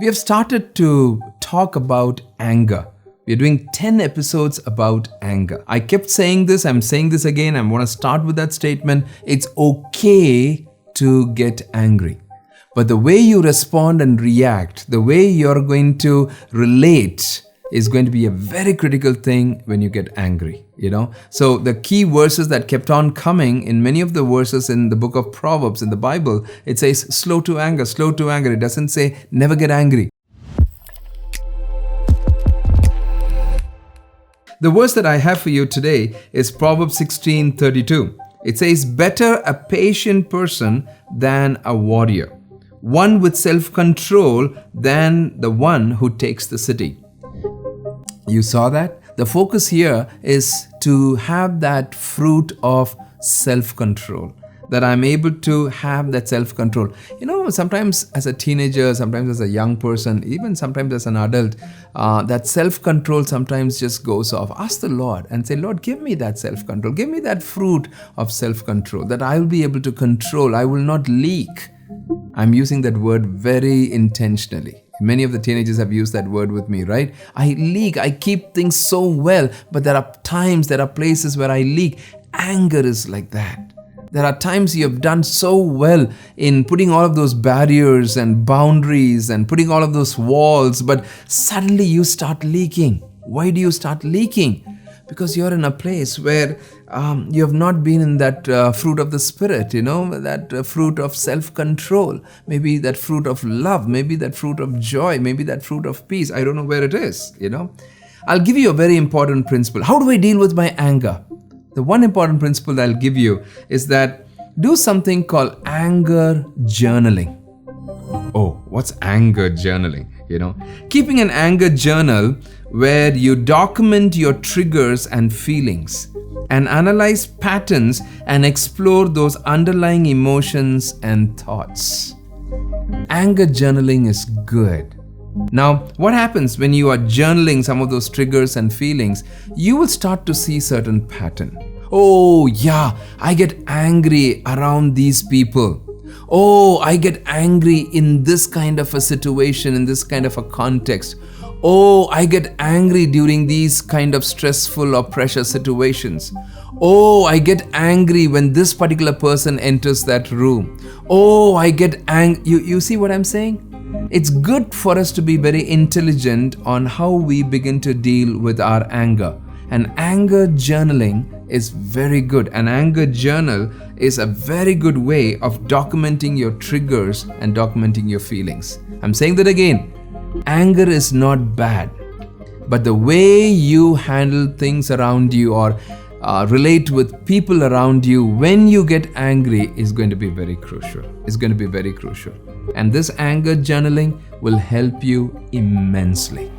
We have started to talk about anger. We're doing 10 episodes about anger. I kept saying this, I'm saying this again. I want to start with that statement. It's okay to get angry. But the way you respond and react, the way you're going to relate is going to be a very critical thing when you get angry, So the key verses that kept on coming in many of the verses in the book of Proverbs in the Bible, it says slow to anger, slow to anger. It doesn't say never get angry. The verse that I have for you today is Proverbs 16:32. It says, better a patient person than a warrior, one with self-control than the one who takes the city. You saw that? The focus here is to have that fruit of self-control, that I'm able to have that self-control. Sometimes as a teenager, sometimes as a young person, even sometimes as an adult, that self-control sometimes just goes off. Ask the Lord and say, Lord, give me that self-control. Give me that fruit of self-control that I will be able to control. I will not leak. I'm using that word very intentionally. Many of the teenagers have used that word with me, right? I leak. I keep things so well, but there are places where I leak. Anger is like that. There are times you have done so well in putting all of those barriers and boundaries and putting all of those walls, but suddenly you start leaking. Why do you start leaking? Because you're in a place where you have not been in that fruit of the Spirit, that fruit of self-control, maybe that fruit of love, maybe that fruit of joy, maybe that fruit of peace. I don't know where it is, I'll give you a very important principle. How do I deal with my anger? The one important principle that I'll give you is that do something called anger journaling. Oh, what's anger journaling? Keeping an anger journal where you document your triggers and feelings and analyze patterns and explore those underlying emotions and thoughts. Anger journaling is good. Now, what happens when you are journaling some of those triggers and feelings? You will start to see certain pattern. Oh yeah, I get angry around these people. Oh, I get angry in this kind of a situation, in this kind of a context. Oh, I get angry during these kind of stressful or pressure situations. Oh, I get angry when this particular person enters that room. Oh, I get angry. You see what I'm saying? It's good for us to be very intelligent on how we begin to deal with our anger. And anger journaling is very good. An anger journal is a very good way of documenting your triggers and documenting your feelings. I'm saying that again. Anger is not bad, but the way you handle things around you or relate with people around you when you get angry is going to be very crucial. It's going to be very crucial. And this anger journaling will help you immensely.